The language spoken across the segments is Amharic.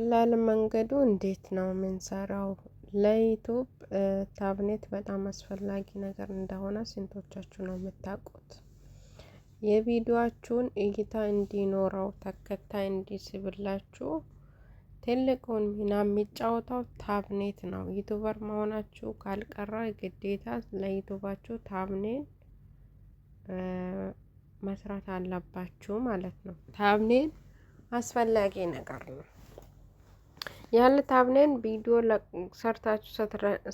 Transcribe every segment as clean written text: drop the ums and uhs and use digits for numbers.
ቀላል መንገዱ እንዴት ነው የምንሰራው? ለዩቱብ ታብኔት በጣም አስፈላጊ ነገር እንደሆነ ስንቶቻችሁ ነው የምታውቁት? የቪዲዮአችሁን እይታ እንዲኖረው ተከታይ እንዲስብላችሁ ትልቁን ሚና የሚጫወተው ታብኔት ነው። ዩቱበር መሆናችሁ ካልቀረ ግዴታ ለዩቱባችሁ ታብኔት መስራት አለባችሁ ማለት ነው። ታብኔት አስፈላጊ ነገር ነው። ያለ ታብኔት ቪዲዮ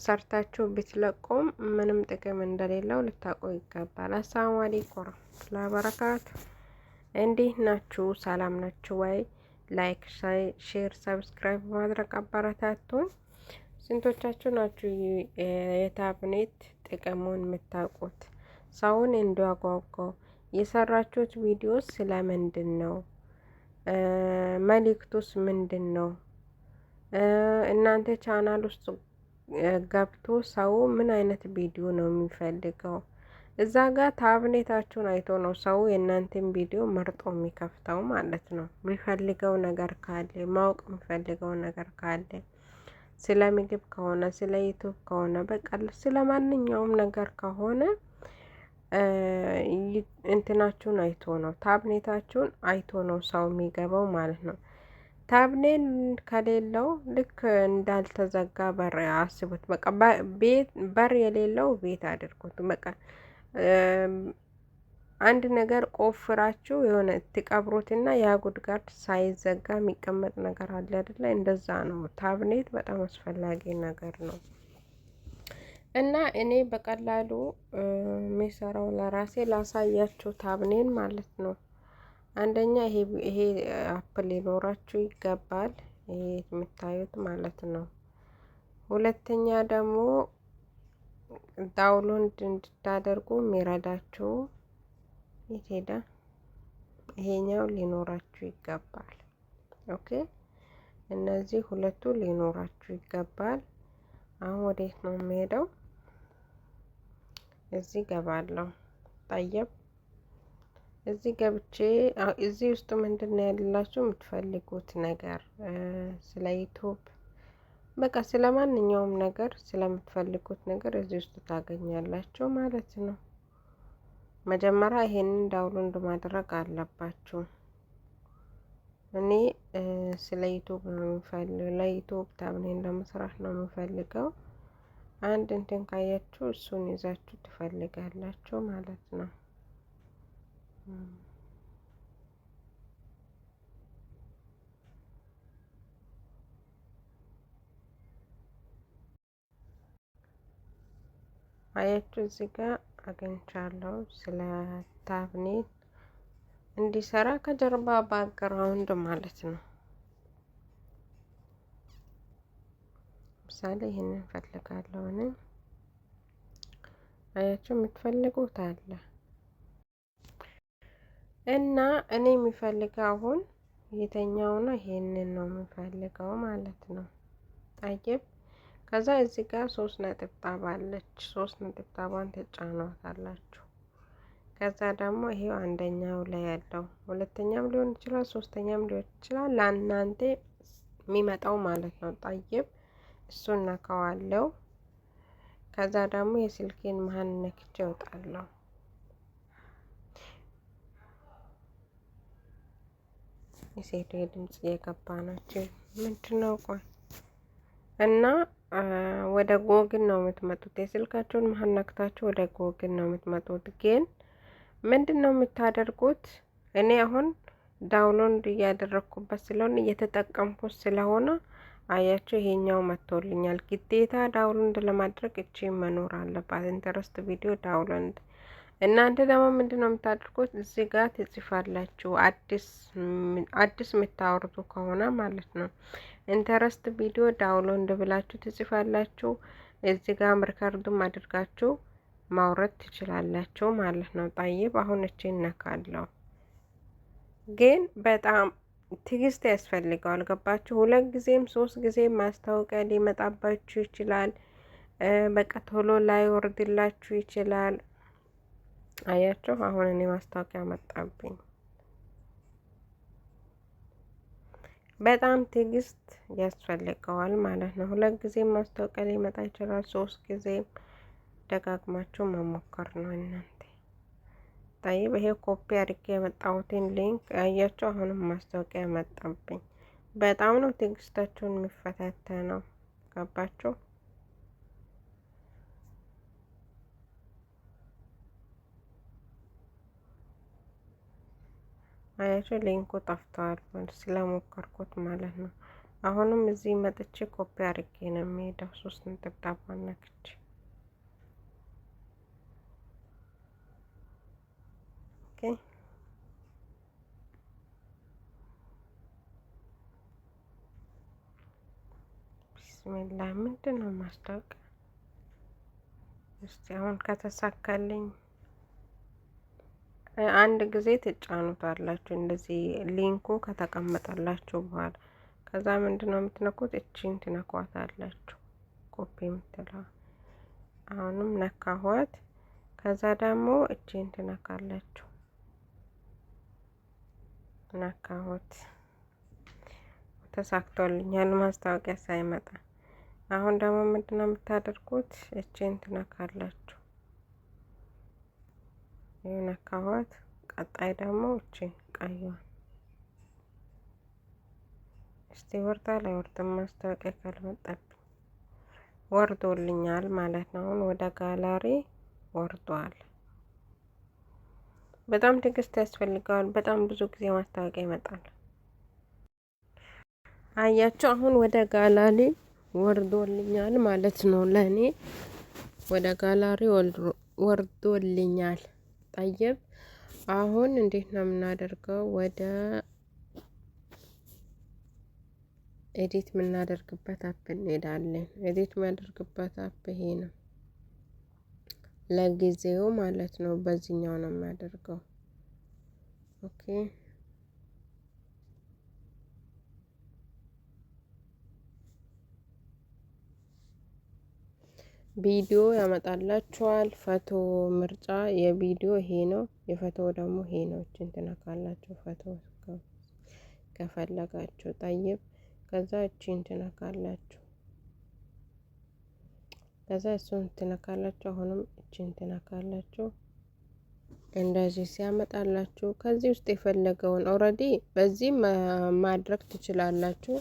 ሰርታችሁ ብትለቁም ምንም ጥቅም እንደሌለው ልታውቁ ይገባል። አሰላሙ አለይኩም ወራህመቱላሂ ወበረካቱ። እንዴት ናችሁ? ሰላም ናችሁ ወይ? ላይክ፣ ሼር፣ ሰብስክራይብ በማድረግ አበረታቱን። ስንቶቻችሁ ናችሁ የታብኔት ጥቅሙን የምታውቁት? ሰውን እንዲያጓጓው የሰራችሁት ቪዲዮስ ስለምንድን ነው? መልእክቱስ ምንድን ነው? እናንተ ቻናል ውስጥ ገብቶ ሰው ምን አይነት ቪዲዮ ነው የሚፈልገው? እዛ ጋር ታብኔታችሁን አይቶ ነው ሰው የእናንተን ቪዲዮ መርጦ የሚከፍተው ማለት ነው። የሚፈልገው ነገር ካለ ማወቅ የሚፈልገው ነገር ካለ ስለ ምግብ ከሆነ ስለ ዩቱብ ከሆነ በቃ ስለ ማንኛውም ነገር ከሆነ እንትናችሁን አይቶ ነው ታብኔታችሁን አይቶ ነው ሰው የሚገባው ማለት ነው። ታብኔል ከሌለው ልክ እንዳልተዘጋ በር አስቡት። በቃ በር የሌለው ቤት አድርጉት። በቃ አንድ ነገር ቆፍራችሁ የሆነ ትቀብሩትና ያ ጉድጓድ ሳይዘጋ የሚቀመጥ ነገር አለ አይደለ? እንደዛ ነው። ታብኔት በጣም አስፈላጊ ነገር ነው። እና እኔ በቀላሉ የሚሰራው ለራሴ ላሳያችሁ ታብኔል ማለት ነው። አንደኛ ይሄ አፕል ሊኖራችሁ ይገባል፣ ይሄ የምታዩት ማለት ነው። ሁለተኛ ደግሞ ዳውንሎድ እንድታደርጉ የሚረዳችሁ የት ሄደ? ይሄኛው ሊኖራችሁ ይገባል። ኦኬ፣ እነዚህ ሁለቱ ሊኖራችሁ ይገባል። አሁን ወዴት ነው የምሄደው? እዚህ ገባለሁ። ጠየብ እዚህ ገብቼ እዚህ ውስጥ ምንድን ነው ያላችሁ የምትፈልጉት ነገር ስለ ዩቱብ በቃ ስለ ማንኛውም ነገር ስለምትፈልጉት ነገር እዚህ ውስጥ ታገኛላችሁ ማለት ነው። መጀመሪያ ይሄንን ዳውንሎድ ማድረግ አለባችሁ። እኔ ስለ ዩቱብ ነው የምፈልገው፣ ለዩቱብ ታብኔል ለመስራት ነው የምፈልገው። አንድ እንትን ካያችሁ እሱን ይዛችሁ ትፈልጋላችሁ ማለት ነው። አያችሁ እዚህ ጋር አግኝቻለሁ። ስለ ታብኔት እንዲሰራ ከጀርባ ባክግራውንድ ማለት ነው። ምሳሌ ይሄንን ፈልጋለሁ እኔ። አያችሁ የምትፈልጉት አለ እና እኔ የሚፈልገው አሁን የተኛው ነው። ይሄንን ነው የምፈልገው ማለት ነው። ጠይብ ከዛ እዚህ ጋር 3 ነጥብጣብ አለች። 3 ነጥብጣቧን ተጫኗታላችሁ። ከዛ ደግሞ ይሄው አንደኛው ላይ ያለው ሁለተኛም ሊሆን ይችላል፣ ሶስተኛም ሊሆን ይችላል፣ ለእናንተ የሚመጣው ማለት ነው። ጠይብ እሱን ነካዋለሁ። ከዛ ደግሞ የስልኬን መሀል ነክቼ እወጣለሁ። የሴት ድምጽ እየገባ ናቸው። ምንድነው? ቆይ እና ወደ ጎግል ነው የምትመጡት። የስልካችሁን መሀል ነክታችሁ ወደ ጎግል ነው የምትመጡት። ግን ምንድነው የምታደርጉት? እኔ አሁን ዳውንሎድ እያደረኩበት ስለሆነ እየተጠቀምኩት ስለሆነ አያችሁ ይሄኛው መጥቶልኛል። ግዴታ ዳውንሎድ ለማድረግ እቺ መኖር አለባት። ኢንተረስት ቪዲዮ ዳውንሎድ። እናንተ ደግሞ ምንድነው የምታደርጉት? እዚህ ጋር ትጽፋላችሁ። አዲስ የምታወርዱ ከሆነ ማለት ነው ኢንተረስት ቪዲዮ ዳውንሎድ ብላችሁ ትጽፋላችሁ። እዚህ ጋር ሪከርዱም አድርጋችሁ ማውረድ ትችላላችሁ ማለት ነው። ጠይብ አሁን እቺ እነካለሁ። ግን በጣም ትግስት ያስፈልገዋል። ገባችሁ? 2 ጊዜም 3 ጊዜም ማስታወቂያ ሊመጣባችሁ ይችላል። በቃ ቶሎ ላይ ወርድላችሁ ይችላል። አያችሁ አሁን እኔ ማስታወቂያ መጣብኝ። በጣም ትዕግስት ያስፈልገዋል ማለት ነው። 2 ጊዜ ማስታወቂያ ሊመጣ ይችላል። 3 ጊዜም ደጋግማችሁ መሞከር ነው እናንተ። ጠይብ ይሄ ኮፒ አድርጌ የመጣሁትን ሊንክ አያችሁ። አሁንም ማስታወቂያ መጣብኝ። በጣም ነው ትዕግስታችሁን የሚፈታተነው። ገባችሁ? አያችሁ ሊንኩ ጠፍተዋል ስለሞከርኩት ማለት ነው። አሁንም እዚህ መጥቼ ኮፒ አድርጌ ነው የሚሄደው። 3 ነጠብጣብ ነክቼ ኦኬ። ቢስሚላ ምንድን ነው ማስታወቂያ? እስቲ አሁን ከተሳካልኝ 1 ጊዜ ትጫኑታላችሁ። እንደዚህ ሊንኩ ከተቀመጠላችሁ በኋላ ከዛ ምንድነው የምትነኩት? እቺን ትነኳታላችሁ። ኮፒ የምትለው አሁንም ነካኋት። ከዛ ደግሞ እቺን ትነካላችሁ። ነካሁት። ተሳክቶልኛል ማስታወቂያ ሳይመጣ። አሁን ደግሞ ምንድነው የምታደርጉት? እቺን ትነካላችሁ። ነካኋት። ቀጣይ ደግሞ እቺን ቀይዋን እስቲ ወርዳ ላይ ወርድም ማስታወቂያ ካልመጣብኝ ወርዶልኛል ማለት ነው። አሁን ወደ ጋላሪ ወርዷል። በጣም ትዕግስት ያስፈልገዋል። በጣም ብዙ ጊዜ ማስታወቂያ ይመጣል። አያችሁ አሁን ወደ ጋላሪ ወርዶልኛል ማለት ነው። ለኔ ወደ ጋላሪ ወርዶልኛል። ጠይብ አሁን እንዴት ነው የምናደርገው? ወደ ኤዲት የምናደርግበት አፕ እንሄዳለን። ኤዲት የምናደርግበት አፕ ይሄ ነው ለጊዜው ማለት ነው። በዚህኛው ነው የማደርገው። ኦኬ ቪዲዮ ያመጣላችኋል። ፎቶ ምርጫ የቪዲዮ ይሄ ነው። የፎቶ ደግሞ ይሄ ነው። እቺን ትነካላችሁ ፎቶ ከፈለጋችሁ። ጠይብ ከዛ እቺን ትነካላችሁ። ከዛ እሱን ትነካላችሁ። አሁንም እቺን ትነካላችሁ። እንደዚህ ሲያመጣላችሁ ከዚህ ውስጥ የፈለገውን ኦልሬዲ በዚህ ማድረግ ትችላላችሁ።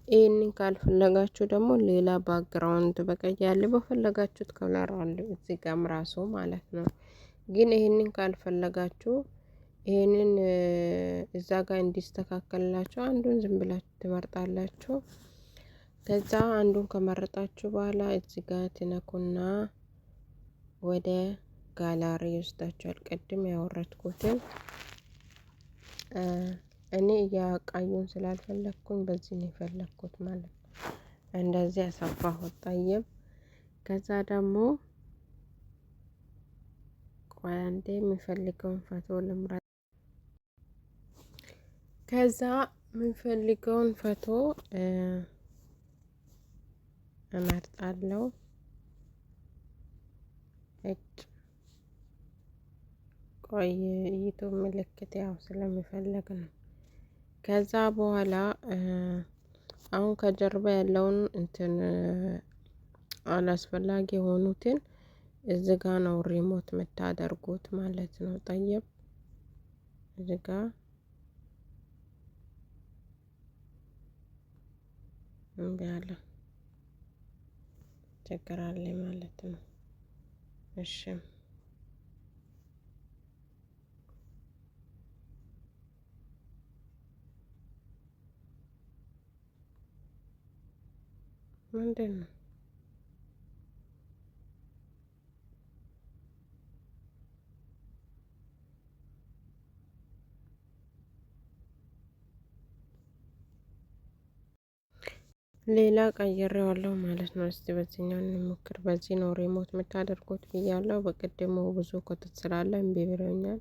ይሄንን ካልፈለጋችሁ ደግሞ ሌላ ባክግራውንድ በቀይ ያለ በፈለጋችሁት ከለር አለ እዚህ ጋርም ራሱ ማለት ነው። ግን ይሄንን ካልፈለጋችሁ ይሄንን እዛ ጋር እንዲስተካከልላችሁ አንዱን ዝም ብላችሁ ትመርጣላችሁ። ከዛ አንዱን ከመረጣችሁ በኋላ እዚህ ጋር ትነኩና ወደ ጋላሪ ይወስዳችኋል። ቅድም ያወረድኩትን እኔ ያቃዩን ስላልፈለኩኝ በዚህ ነው የፈለኩት ማለት ነው። እንደዚህ አሰፋሁት። ጠይብ ከዛ ደግሞ ቆይ አንዴ የሚፈልገውን ፎቶ ልምረጥ። ከዛ የምፈልገውን ፎቶ እመርጣለሁ። ቆይ ዩቱብ ምልክት ያው ስለሚፈልግ ነው። ከዛ በኋላ አሁን ከጀርባ ያለውን እንትን አላስፈላጊ የሆኑትን እዚህ ጋ ነው ሪሞት የምታደርጉት ማለት ነው። ጠይብ እዚህ ጋ እምቢ አለ ችግር አለ ማለት ነው። እሺ ምንድን ነው? ሌላ ቀይሬዋለሁ ማለት ነው። እስቲ በዚህኛው እንሞክር። በዚህ ነው ሪሞት የምታደርጉት ብያለሁ። በቅድሙ ብዙ ኮተት ስላለ እምቢ ብሎኛል።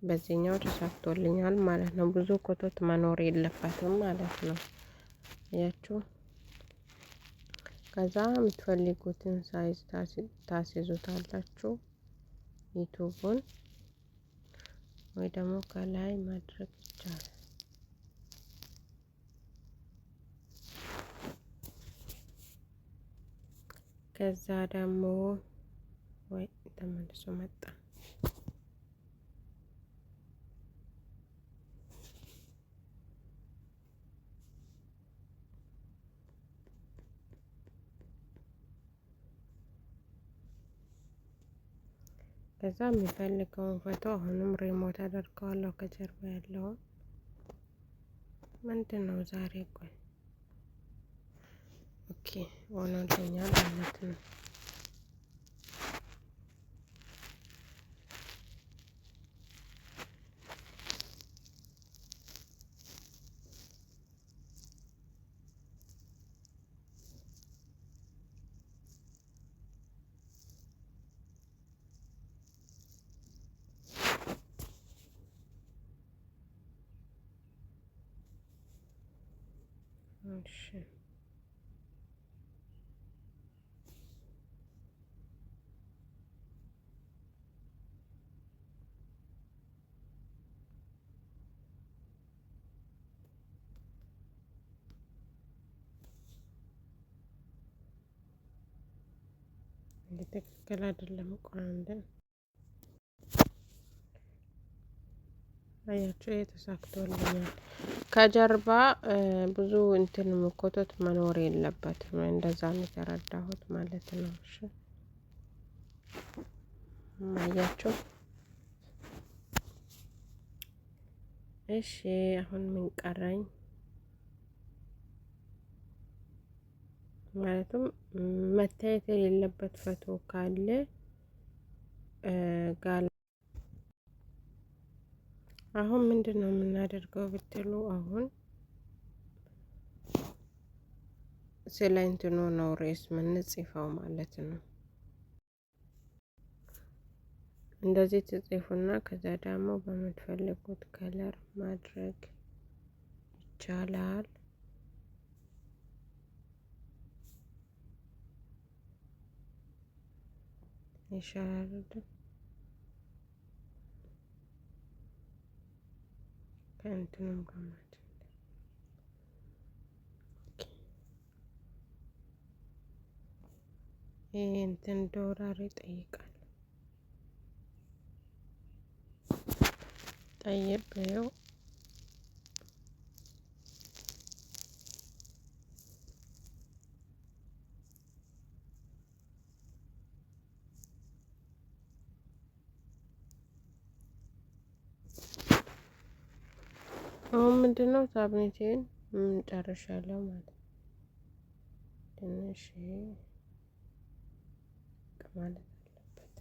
በዚህኛው ተሳክቶልኛል ማለት ነው። ብዙ ኮተት መኖር የለበትም ማለት ነው። ያችሁ ከዛ የምትፈልጉትን ሳይዝ ታስይዙታላችሁ። ዩቱቡን ወይ ደግሞ ከላይ ማድረግ ይቻላል። ከዛ ደግሞ ወይ ተመልሶ መጣ። ከዛ የሚፈልገውን ፎቶ አሁንም ሪሞት አደርገዋለሁ። ከጀርባ ያለውን ምንድን ነው ዛሬ? ቆይ ኦኬ ሆኖልኛል ማለት ነው። እሺ ትክክል አይደለም። ቆይ አንዴ አያችሁ ተሳክቶልኛል። ከጀርባ ብዙ እንትን መኮተት መኖር የለበትም። እንደዛ ነው የተረዳሁት ማለት ነው። እሺ አያችሁ። እሺ አሁን ምን ቀረኝ? ማለትም መታየት የሌለበት ፎቶ ካለ ጋር አሁን ምንድነው የምናደርገው ብትሉ አሁን ስለ እንትኑ ነው ርዕስ ምንጽፈው ማለት ነው። እንደዚህ ትጽፉና ከዛ ደግሞ በምትፈልጉት ከለር ማድረግ ይቻላል። ይሻላል ከእንትኑም ጋር ይሄ እንትን ዶላር ይጠይቃል። ጠይቤው አሁን ምንድነው ሳብኔቴን ጨርሻለሁ ማለት ትንሽ ማለት አለበት።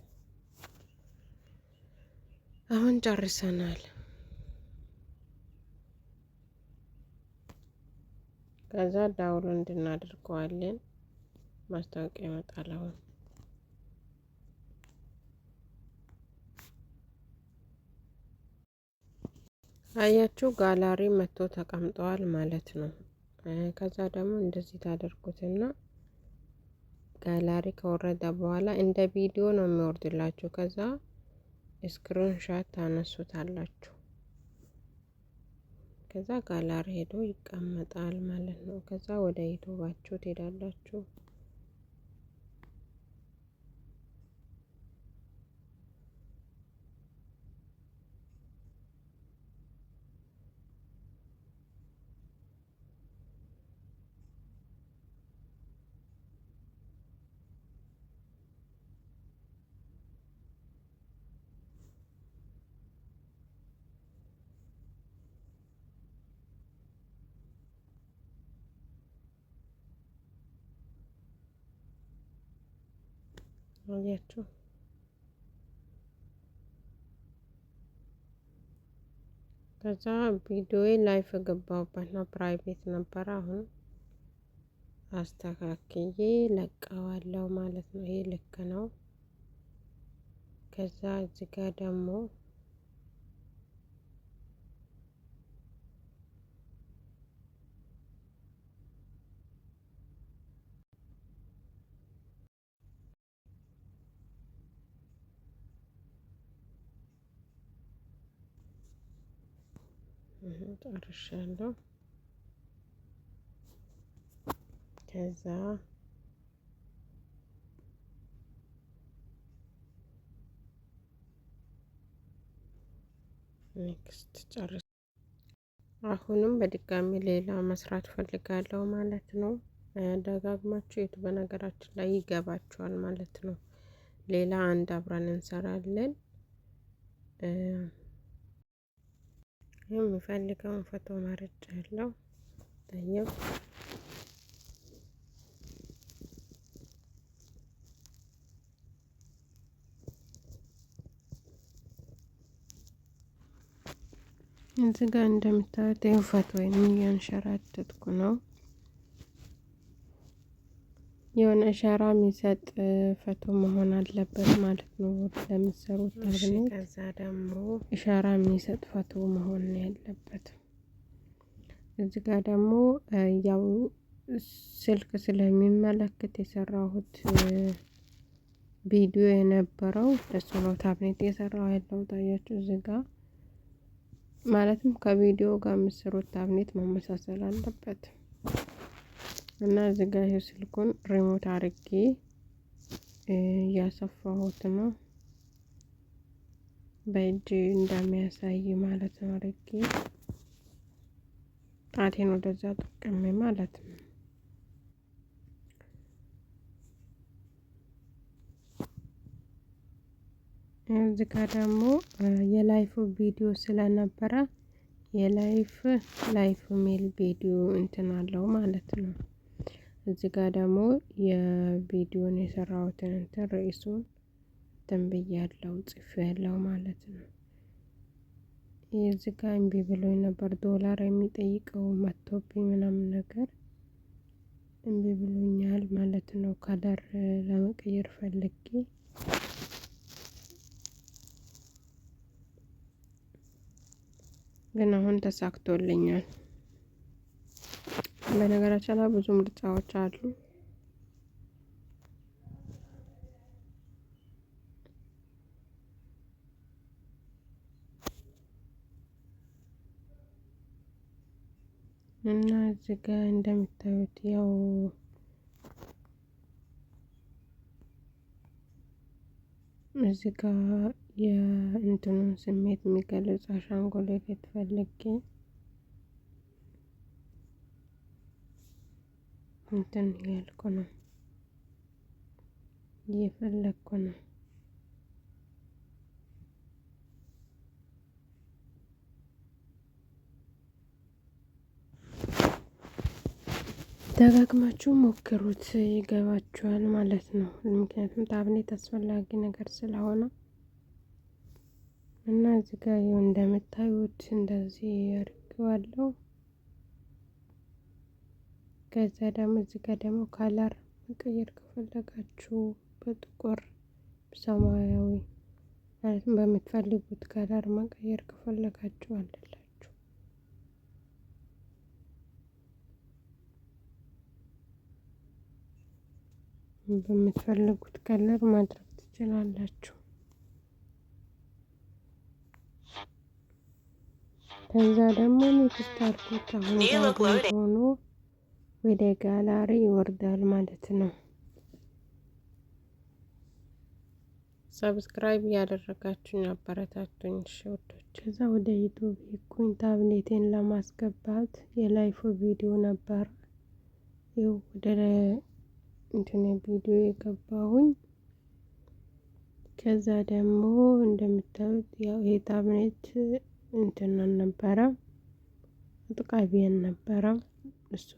አሁን ጨርሰናል። ከዛ ዳውንሎድ እናደርገዋለን። ማስታወቂያ ይመጣል። አሁን አያችሁ ጋላሪ መጥቶ ተቀምጠዋል ማለት ነው። ከዛ ደግሞ እንደዚህ ታደርጉትና ጋላሪ ከወረደ በኋላ እንደ ቪዲዮ ነው የሚወርድላችሁ። ከዛ ስክሪን ሻት ታነሱታላችሁ። ከዛ ጋላሪ ሄዶ ይቀመጣል ማለት ነው። ከዛ ወደ ዩቲዩባችሁ ትሄዳላችሁ። አያችሁ ከዛ ቪዲዮዬ ላይፍ ገባሁበት ነው። ፕራይቬት ነበረ። አሁን አስተካክዬ ለቀዋለሁ ማለት ነው። ይሄ ልክ ነው። ከዛ እዚህ ጋር ደግሞ ጨርሻለሁ። ከዛ ኔክስት ጨርስ። አሁንም በድጋሚ ሌላ መስራት ፈልጋለሁ ማለት ነው። ደጋግማችሁ የቱ በነገራችን ላይ ይገባችኋል ማለት ነው። ሌላ አንድ አብረን እንሰራለን። የምፈልገውን ፎቶ መርጫለሁ። ታየው እዚህ ጋር እንደምታዩት ፎቶዬን እያንሸራተትኩ ነው። የሆነ ሸራ የሚሰጥ ፎቶ መሆን አለበት ማለት ነው። ለምትሰሩት ታብኔት ከዛ ደግሞ ሸራ የሚሰጥ ፎቶ መሆን ያለበት። እዚህ ጋር ደግሞ ያው ስልክ ስለሚመለከት የሰራሁት ቪዲዮ የነበረው ለሱ ነው ታብኔት የሰራው ያለው ታያችሁ እዚህ ጋር ማለትም ከቪዲዮ ጋር የምትሰሩት ታብኔት መመሳሰል አለበት። እና እዚህ ጋር ይሄ ስልኩን ሪሞት አድርጌ እያሰፋሁት ነው በእጅ እንደሚያሳይ ማለት ነው። አድርጌ ጣቴን ወደዛ ጠቅሜ ማለት ነው። እዚህ ጋር ደግሞ የላይፍ ቪዲዮ ስለነበረ ላይፍ ሜል ቪዲዮ እንትን አለው ማለት ነው። እዚህ ጋር ደግሞ የቪዲዮን የሰራሁትን እንትን ርዕሱን ተንብያለሁ ጽፌያለሁ ማለት ነው። እዚህ ጋር እምቢ ብሎኝ ነበር ዶላር የሚጠይቀው መጥቶብኝ ምናምን ነገር እምቢ ብሎኛል ማለት ነው። ከለር ለመቀየር ፈልጌ ግን አሁን ተሳክቶልኛል። በነገራችን ላይ ብዙ ምርጫዎች አሉ። እና እዚህ ጋር እንደምታዩት ያው እዚህ ጋር የእንትኑን ስሜት የሚገልጽ አሻንጉሊት ፈልጌ እንትን እያልኩ ነው እየፈለኩ ነው። ደጋግማችሁ ሞክሩት ይገባችኋል ማለት ነው። ምክንያቱም ታብኔት አስፈላጊ ነገር ስለሆነ እና እዚህ ጋር ይኸው እንደምታዩት እንደዚህ አድርጌዋለሁ። ከዛ ደግሞ እዚህ ጋር ደግሞ ካለር መቀየር ከፈለጋችሁ በጥቁር ሰማያዊ ማለትም በምትፈልጉት ከለር መቀየር ከፈለጋችሁ አለላችሁ። በምትፈልጉት ከለር ማድረግ ትችላላችሁ። ከዛ ደግሞ ኔክስት አድርጉት። አሁን ሆኖ ወደ ጋላሪ ይወርዳል ማለት ነው። ሰብስክራይብ እያደረጋችሁኝ አበረታቱኝ ውዶች። ከዛ ወደ ዩቲዩብ ሄድኩኝ ታብኔቴን ለማስገባት የላይፍ ቪዲዮ ነበር። ይኸው ወደ እንትን ቪዲዮ የገባሁኝ። ከዛ ደግሞ እንደምታዩት ያው ይሄ ታብኔት እንትን ነበረ አጥቃቢያን ነበረ እሱ